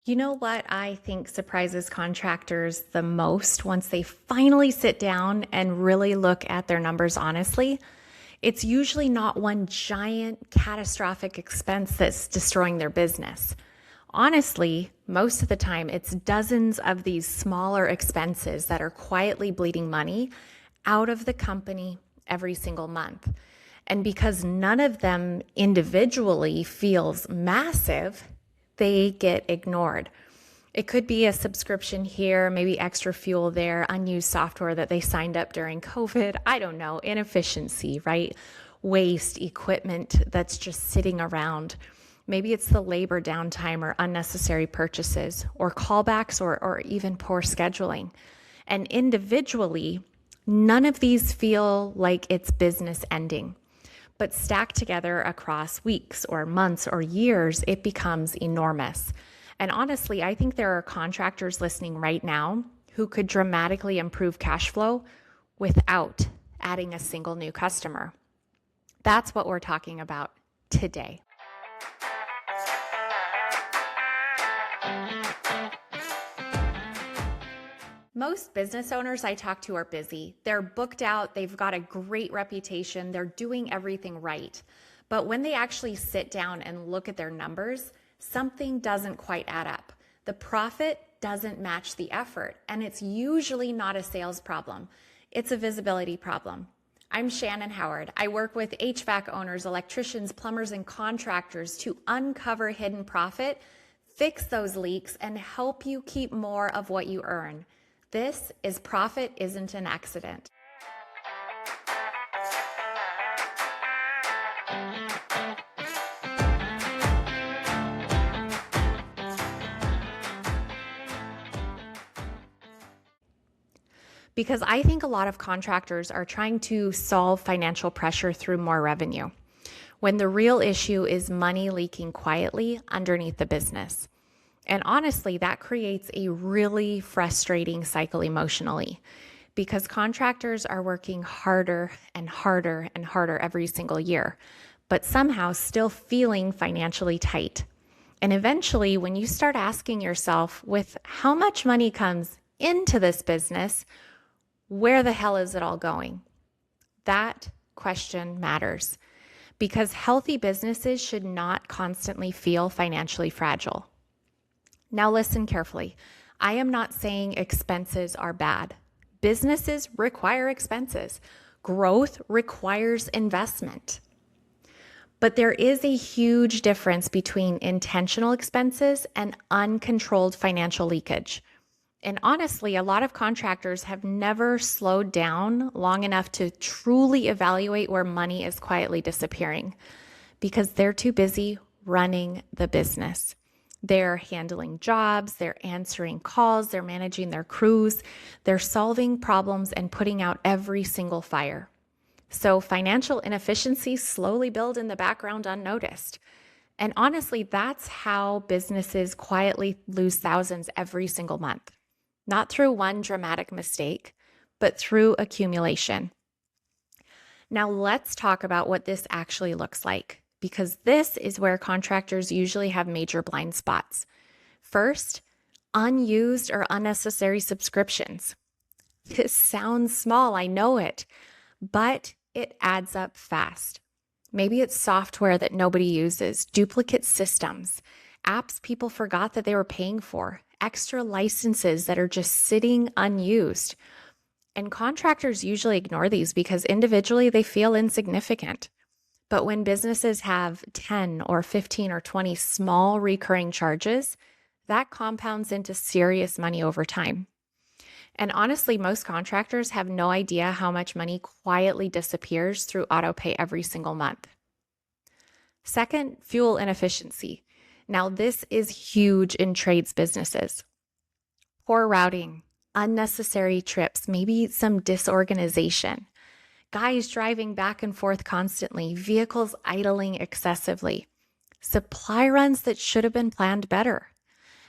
You know what I think surprises contractors the most once they finally sit down and really look at their numbers honestly? It's usually not one giant catastrophic expense that's destroying their business. Honestly, most of the time, it's dozens of these smaller expenses that are quietly bleeding money out of the company every single month. And because none of them individually feels massive, they get ignored. It could be a subscription here, maybe extra fuel there, unused software that they signed up during COVID. I don't know, inefficiency, right? Waste, equipment that's just sitting around. Maybe it's the labor downtime or unnecessary purchases or callbacks or even poor scheduling. And individually, none of these feel like it's business ending. But stacked together across weeks or months or years, it becomes enormous. And honestly, I think there are contractors listening right now who could dramatically improve cash flow without adding a single new customer. That's what we're talking about today. Most business owners I talk to are busy. They're booked out, they've got a great reputation, they're doing everything right. But when they actually sit down and look at their numbers, something doesn't quite add up. The profit doesn't match the effort, and it's usually not a sales problem. It's a visibility problem. I'm Shannon Howard. I work with HVAC owners, electricians, plumbers, and contractors to uncover hidden profit, fix those leaks, and help you keep more of what you earn. This is Profit Isn't an Accident. Because I think a lot of contractors are trying to solve financial pressure through more revenue, when the real issue is money leaking quietly underneath the business. And honestly, that creates a really frustrating cycle emotionally because contractors are working harder and harder and harder every single year, but somehow still feeling financially tight. And eventually, when you start asking yourself, with how much money comes into this business, where the hell is it all going? That question matters because healthy businesses should not constantly feel financially fragile. Now listen carefully. I am not saying expenses are bad. Businesses require expenses. Growth requires investment. But there is a huge difference between intentional expenses and uncontrolled financial leakage. And honestly, a lot of contractors have never slowed down long enough to truly evaluate where money is quietly disappearing because they're too busy running the business. They're handling jobs, they're answering calls, they're managing their crews, they're solving problems and putting out every single fire. So financial inefficiencies slowly build in the background unnoticed. And honestly, that's how businesses quietly lose thousands every single month. Not through one dramatic mistake, but through accumulation. Now let's talk about what this actually looks like, because this is where contractors usually have major blind spots. First, unused or unnecessary subscriptions. This sounds small, I know it, but it adds up fast. Maybe it's software that nobody uses, duplicate systems, apps people forgot that they were paying for, extra licenses that are just sitting unused. And contractors usually ignore these because individually they feel insignificant. But when businesses have 10 or 15 or 20 small recurring charges, that compounds into serious money over time. And honestly, most contractors have no idea how much money quietly disappears through autopay every single month. Second, fuel inefficiency. Now, this is huge in trades businesses. Poor routing, unnecessary trips, maybe some disorganization. Guys driving back and forth constantly, vehicles idling excessively, supply runs that should have been planned better.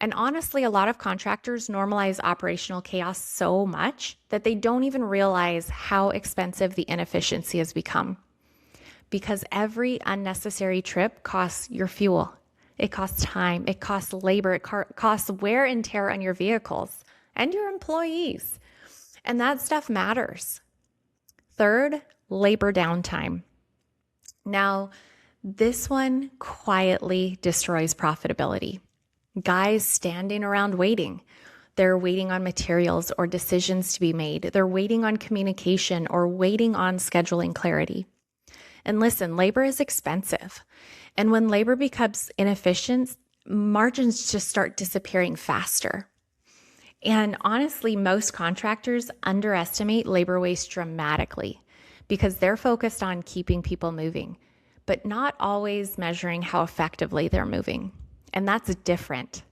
And honestly, a lot of contractors normalize operational chaos so much that they don't even realize how expensive the inefficiency has become. Because every unnecessary trip costs your fuel, It costs time, it costs labor, it costs wear and tear on your vehicles and your employees. And that stuff matters. Third, labor downtime. Now, this one quietly destroys profitability. Guys standing around waiting. They're waiting on materials or decisions to be made. They're waiting on communication or waiting on scheduling clarity. And listen, labor is expensive. And when labor becomes inefficient, margins just start disappearing faster. And honestly, most contractors underestimate labor waste dramatically because they're focused on keeping people moving, but not always measuring how effectively they're moving. And that's different.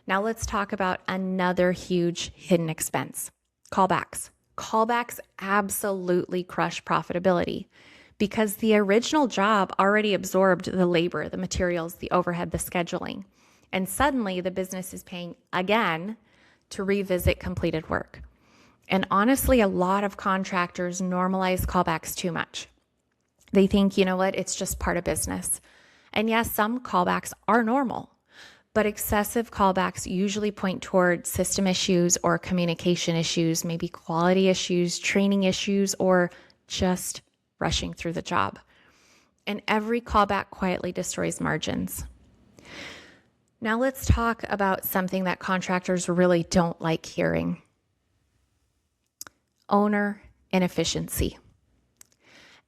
Now let's talk about another huge hidden expense, callbacks. Callbacks absolutely crush profitability because the original job already absorbed the labor, the materials, the overhead, the scheduling. And suddenly the business is paying again to revisit completed work. And honestly, a lot of contractors normalize callbacks too much. They think, you know what, it's just part of business. And yes, some callbacks are normal, but excessive callbacks usually point toward system issues or communication issues, maybe quality issues, training issues, or just rushing through the job. And every callback quietly destroys margins. Now let's talk about something that contractors really don't like hearing. Owner inefficiency.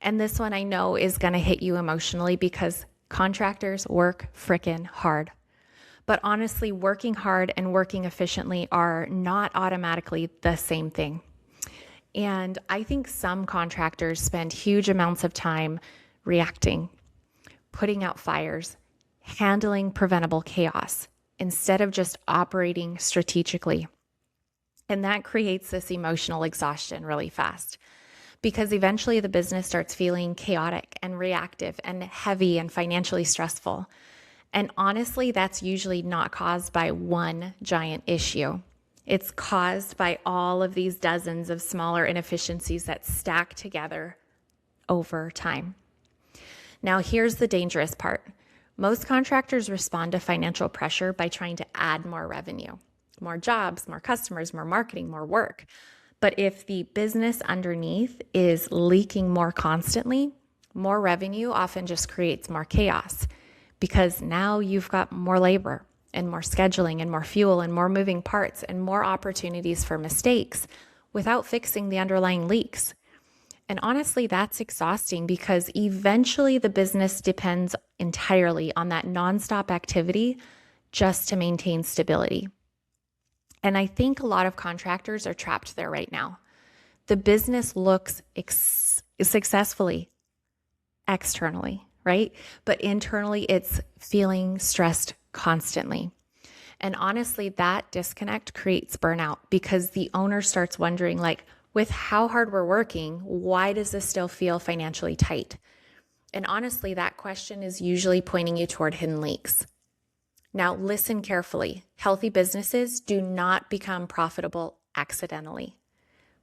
And this one I know is going to hit you emotionally because contractors work frickin' hard. But honestly, working hard and working efficiently are not automatically the same thing. And I think some contractors spend huge amounts of time reacting, putting out fires, handling preventable chaos instead of just operating strategically. And that creates this emotional exhaustion really fast because eventually the business starts feeling chaotic and reactive and heavy and financially stressful. And honestly, that's usually not caused by one giant issue. It's caused by all of these dozens of smaller inefficiencies that stack together over time. Now, here's the dangerous part. Most contractors respond to financial pressure by trying to add more revenue, more jobs, more customers, more marketing, more work. But if the business underneath is leaking more constantly, more revenue often just creates more chaos because now you've got more labor and more scheduling and more fuel and more moving parts and more opportunities for mistakes without fixing the underlying leaks. And honestly, that's exhausting because eventually the business depends entirely on that nonstop activity just to maintain stability. And I think a lot of contractors are trapped there right now. The business looks successfully externally, right? But internally, it's feeling stressed constantly. And honestly, that disconnect creates burnout because the owner starts wondering, like, with how hard we're working, why does this still feel financially tight? And honestly, that question is usually pointing you toward hidden leaks. Now, listen carefully. Healthy businesses do not become profitable accidentally.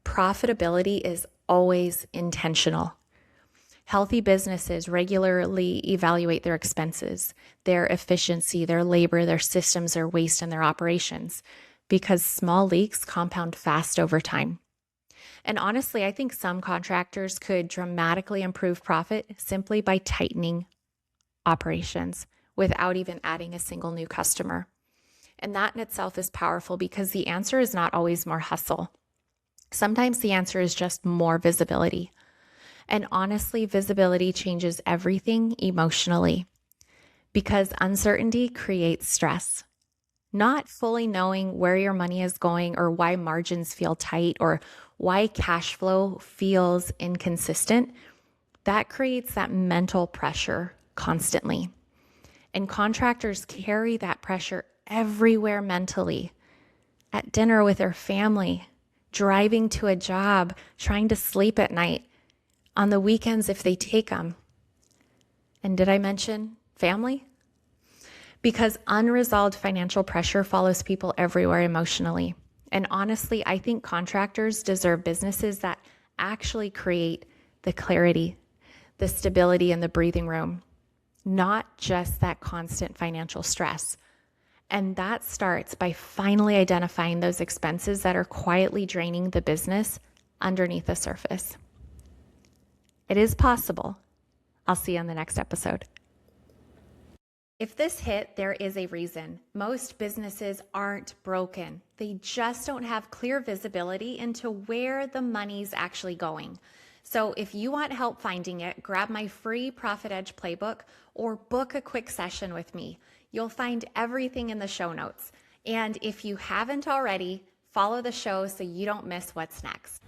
Profitability is always intentional. Healthy businesses regularly evaluate their expenses, their efficiency, their labor, their systems, their waste, and their operations because small leaks compound fast over time. And honestly, I think some contractors could dramatically improve profit simply by tightening operations without even adding a single new customer. And that in itself is powerful because the answer is not always more hustle. Sometimes the answer is just more visibility. And honestly, visibility changes everything emotionally because uncertainty creates stress. Not fully knowing where your money is going or why margins feel tight or why cash flow feels inconsistent, that creates that mental pressure constantly. And contractors carry that pressure everywhere mentally, at dinner with their family, driving to a job, trying to sleep at night, on the weekends if they take them. And did I mention family? Because unresolved financial pressure follows people everywhere emotionally. And honestly, I think contractors deserve businesses that actually create the clarity, the stability, and the breathing room. not just that constant financial stress. And that starts by finally identifying those expenses that are quietly draining the business underneath the surface. It is possible. I'll see you on the next episode. If this hit, there is a reason. Most businesses aren't broken. They just don't have clear visibility into where the money's actually going. So if you want help finding it, grab my free Profit Edge playbook or book a quick session with me. You'll find everything in the show notes. And if you haven't already, follow the show so you don't miss what's next.